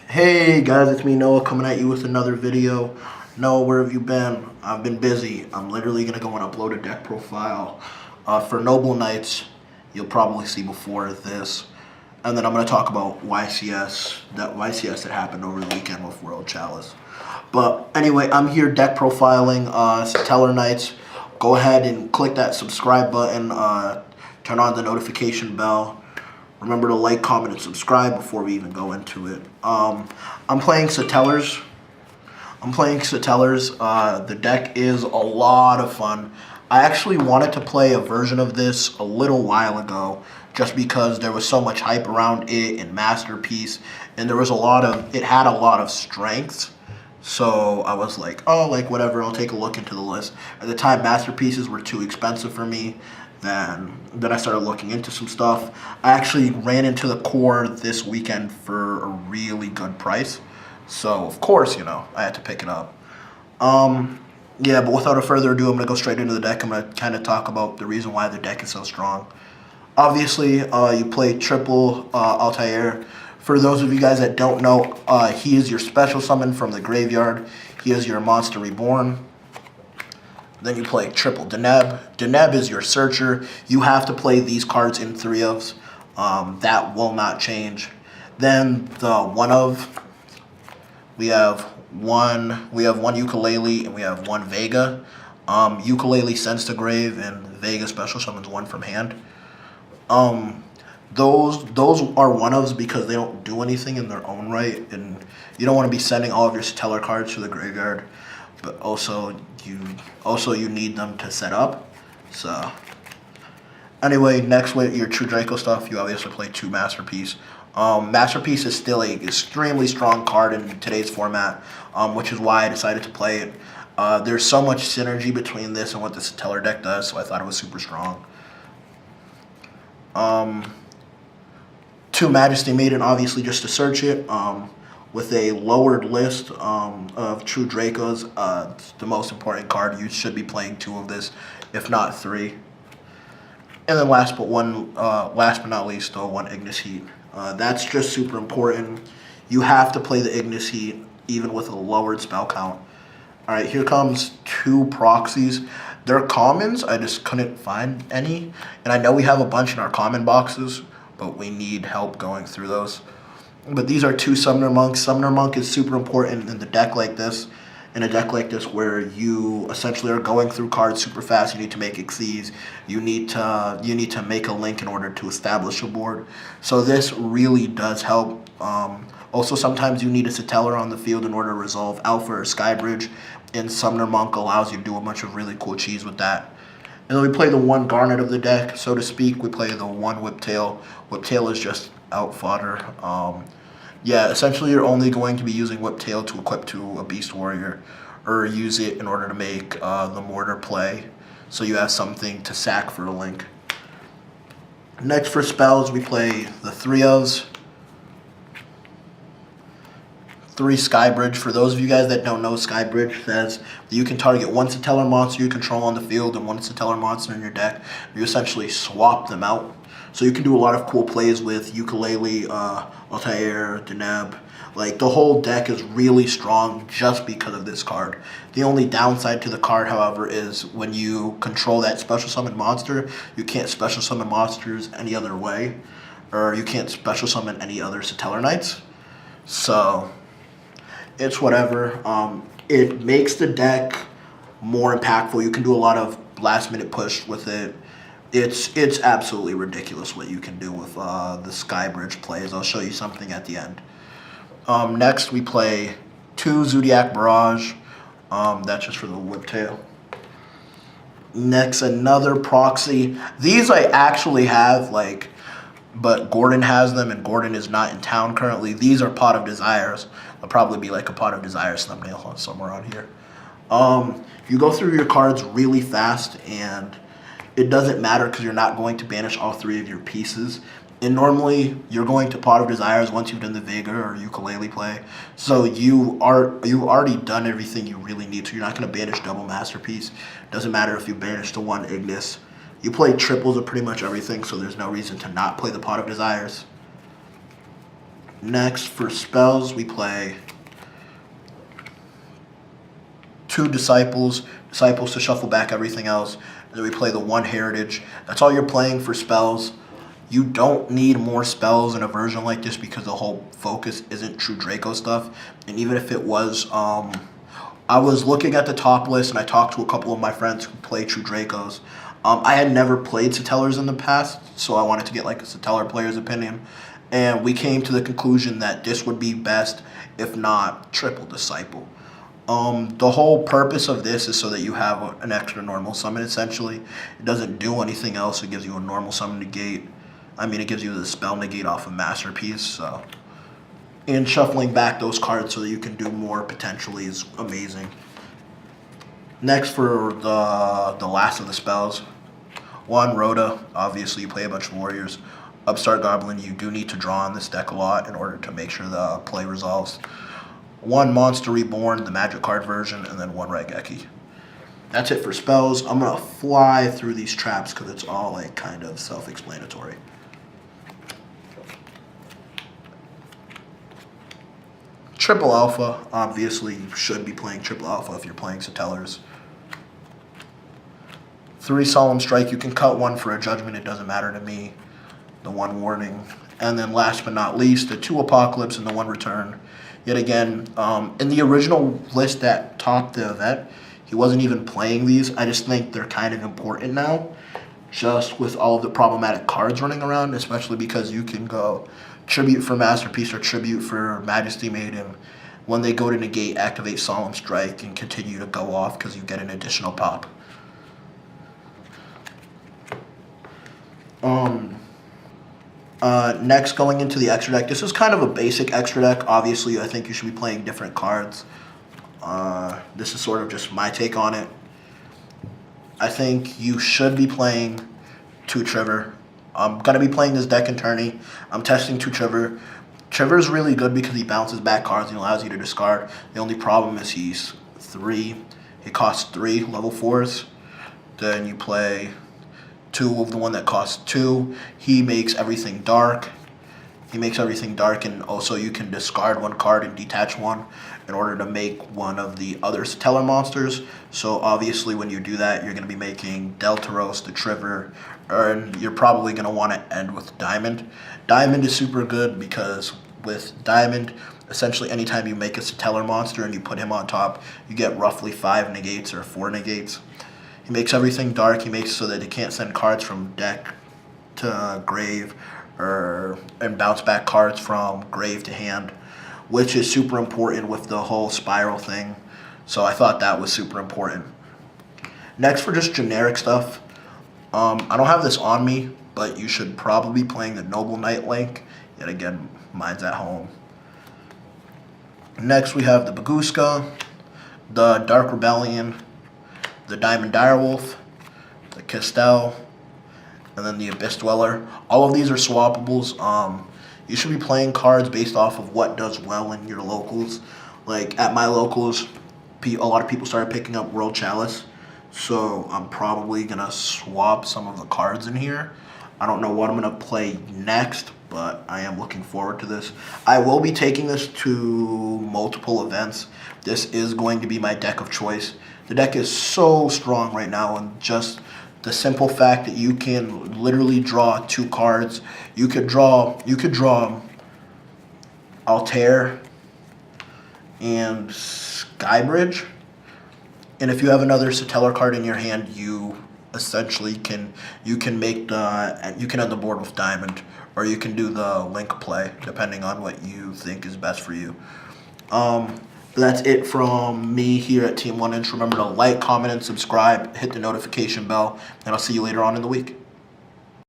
Hey guys, it's me Noah coming at you with another video. Noah, where have you been? I've been busy. I'm literally gonna go and upload a deck profile for Noble Knights. You'll probably see before this, and then I'm gonna talk about YCS that happened over the weekend with World Chalice. But anyway, I'm here deck profiling Satellarkngiht. Go ahead and click that subscribe button. Turn on the notification bell. Remember to like, comment, and subscribe before we even go into it. I'm playing Satellars. The deck is a lot of fun. I actually wanted to play a version of this a little while ago just because there was so much hype around it and Masterpiece, and it had a lot of strengths. So I was like, oh, like whatever, I'll take a look into the list. At the time, Masterpieces were too expensive for me. Then I started looking into some stuff. I actually ran into the core this weekend for a really good price. So, of course, I had to pick it up. Yeah, but without further ado, I'm going to go straight into the deck. I'm going to kind of talk about the reason why the deck is so strong. Obviously, you play triple Altair. For those of you guys that don't know, he is your special summon from the graveyard. He is your monster reborn. Then you play triple Deneb. Deneb is your searcher. You have to play these cards in 3-ofs. That will not change. Then the 1-of. We have one Ukulele and we have one Vega. Ukulele sends to grave and Vega special summons one from hand. Those are 1-ofs because they don't do anything in their own right, and you don't want to be sending all of your Stellar cards to the graveyard. But also you need them to set up. So anyway, next with your true Draco stuff, you obviously play 2 Masterpiece. Masterpiece is still a extremely strong card in today's format, which is why I decided to play it. There's so much synergy between this and what the Satellar deck does, so I thought it was super strong. 2 Majesty Maiden, obviously just to search it. With a lowered list of true Dracos, it's the most important card. You should be playing 2 of this, if not 3. And then last but not least, one Ignis Heat. That's just super important. You have to play the Ignis Heat even with a lowered spell count. All right, here comes 2 proxies. They're commons. I just couldn't find any, and I know we have a bunch in our common boxes, but we need help going through those. But these are 2 Summoner Monks. Summoner Monk is super important in a deck like this where you essentially are going through cards super fast. You need to make Xyz. You need to make a link in order to establish a board. So this really does help. Also, sometimes you need a Satellar on the field in order to resolve Alpha or Skybridge, and Summoner Monk allows you to do a bunch of really cool cheese with that. And then we play the 1 Garnet of the deck, so to speak. We play the 1 Whiptail. Whiptail is just out fodder. Yeah, essentially you're only going to be using Whiptail to equip to a Beast Warrior, or use it in order to make the Mortar play, so you have something to sack for a link. Next for spells, we play the 3-ofs. 3 Skybridge. For those of you guys that don't know, Skybridge says that you can target 1 Satellar monster you control on the field and 1 Satellar monster in your deck. You essentially swap them out. So you can do a lot of cool plays with Ukulele, Altair, Deneb. Like, the whole deck is really strong just because of this card. The only downside to the card, however, is when you control that special summon monster, you can't special summon monsters any other way, or you can't special summon any other Satellarknights. So it's whatever. It makes the deck more impactful. You can do a lot of last minute push with it. It's absolutely ridiculous what you can do with the Skybridge plays. I'll show you something at the end. Next, we play 2 Zodiac Barrage. That's just for the Whiptail. Next, another proxy. These I actually have, but Gordon has them, and Gordon is not in town currently. These are Pot of Desires. There'll probably be like a Pot of Desires thumbnail somewhere on here. You go through your cards really fast, and it doesn't matter because you're not going to banish all 3 of your pieces. And normally, you're going to Pot of Desires once you've done the Vega or Ukulele play. So you've already done everything you really need to. You're not going to banish double Masterpiece. Doesn't matter if you banish the 1 Ignis. You play triples of pretty much everything, so there's no reason to not play the Pot of Desires. Next, for spells, we play 2 disciples to shuffle back everything else. And then we play the 1 heritage. That's all you're playing for spells. You don't need more spells in a version like this because the whole focus isn't true Draco stuff. And even if it was, I was looking at the top list and I talked to a couple of my friends who play true Dracos. I had never played Satellars in the past, so I wanted to get like a Satellar player's opinion. And we came to the conclusion that this would be best, if not triple disciple. The whole purpose of this is so that you have an extra normal summon, essentially. It doesn't do anything else. It gives you a normal summon negate. I mean, it gives you the spell negate off of Masterpiece, so. And shuffling back those cards so that you can do more potentially is amazing. Next, for the last of the spells. 1, Rhoda. Obviously, you play a bunch of warriors. Upstart Goblin, you do need to draw on this deck a lot in order to make sure the play resolves. 1 Monster Reborn, the magic card version, and then 1 Raigeki. That's it for spells. I'm going to fly through these traps because it's all like kind of self-explanatory. Triple Alpha, obviously you should be playing Triple Alpha if you're playing Satellars. 3 Solemn Strike, you can cut 1 for a judgment, it doesn't matter to me. The 1 warning. And then last but not least, the 2 Apocalypse and the 1 Return. Yet again, in the original list that topped the event, he wasn't even playing these. I just think they're kind of important now, just with all of the problematic cards running around, especially because you can go Tribute for Masterpiece or Tribute for Majesty Maiden. When they go to negate, activate Solemn Strike and continue to go off because you get an additional pop. Next, going into the extra deck. This is kind of a basic extra deck. Obviously, I think you should be playing different cards. This is sort of just my take on it. I think you should be playing 2 Trevor. I'm going to be playing this deck in tourney. I'm testing 2 Trevor. Trevor is really good because he bounces back cards and allows you to discard. The only problem is he's 3. He costs 3 level 4s. Then you play 2 of the one that costs 2. He makes everything dark. And also you can discard 1 card and detach 1 in order to make one of the other Stellar monsters. So obviously when you do that, you're going to be making Deltaros, the Trevor, and you're probably going to want to end with Diamond. Diamond is super good because with Diamond, essentially anytime you make a Stellar monster and you put him on top, you get roughly 5 negates or 4 negates. He makes everything dark. He makes it so that it can't send cards from deck to grave and bounce back cards from grave to hand, which is super important with the whole spiral thing. So I thought that was super important. Next, for just generic stuff, I don't have this on me, but you should probably be playing the Noble Knight Link. Yet again, mine's at home. Next, we have the Baguska, the Dark Rebellion, the Diamond Direwolf, the Castel, and then the Abyss Dweller. All of these are swappables. You should be playing cards based off of what does well in your locals. Like at my locals, a lot of people started picking up World Chalice, so I'm probably gonna swap some of the cards in here. I don't know what I'm gonna play next, but I am looking forward to this. I will be taking this to multiple events. This is going to be my deck of choice. The deck is so strong right now, and just the simple fact that you can literally draw 2 cards. You could draw Altair and Skybridge, and if you have another Satellar card in your hand, you essentially can end the board with Diamond, or you can do the Link play depending on what you think is best for you. That's it from me here at Team 1 Inch. Remember to like, comment, and subscribe. Hit the notification bell, and I'll see you later on in the week.